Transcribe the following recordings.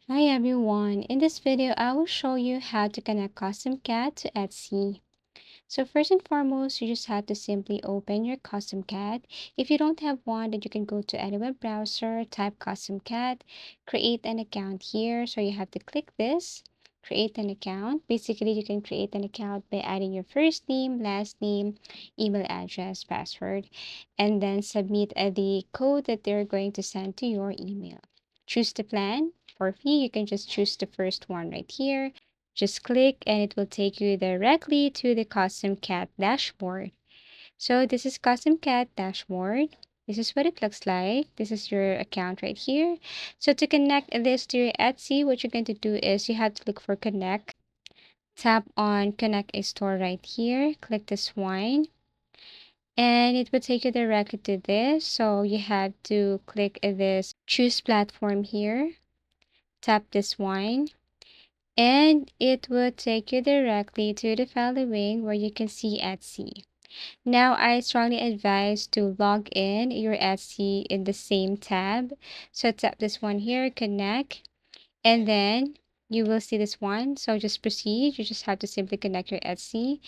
Hi everyone, in this video I will show you how to connect CustomCat to Etsy. So first and foremost, you just have to simply open your CustomCat. If you don't have one, then you can go to any web browser, type CustomCat, create an account here. So you have to click this, create an account. Basically, you can create an account by adding your first name, last name, email address, password, and then submit the code that they're going to send to your email. Choose the plan. For free, you can just choose the first one right here. Just click and it will take you directly to the CustomCat dashboard. So this is CustomCat dashboard. This is what it looks like. This is your account right here. So to connect this to your Etsy, what you're going to do is you have to look for connect. Tap on connect a store right here. Click this one. And it will take you directly to this. So you have to click this choose platform here. Tap this one. And it will take you directly to the following where you can see Etsy. Now, I strongly advise to log in your Etsy in the same tab. So tap this one here, connect, and then you will see this one. So just proceed. You just have to simply connect your Etsy.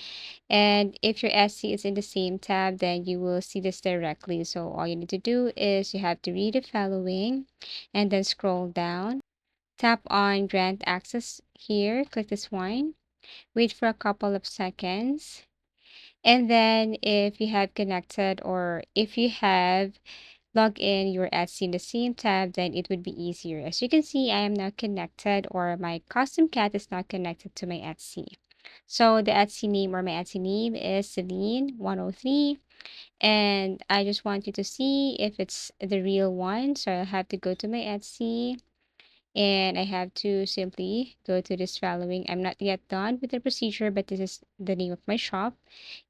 And if your Etsy is in the same tab, then you will see this directly. So all you need to do is you have to read the following and then scroll down. Tap on grant access here, click this one, wait for a couple of seconds. And then if you have connected or if you have logged in your Etsy in the same tab, then it would be easier. As you can see, I am now connected or my custom cat is not connected to my Etsy. So the Etsy name or my Etsy name is Celine 103. And I just want you to see if it's the real one. So I have to go to my Etsy and I have to simply go to this following. I'm not yet done with the procedure, but this is the name of my shop.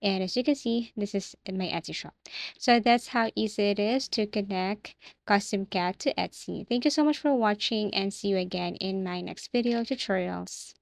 And as you can see, this is my Etsy shop. So that's how easy it is to connect CustomCat to Etsy. Thank you so much for watching and see you again in my next video tutorials.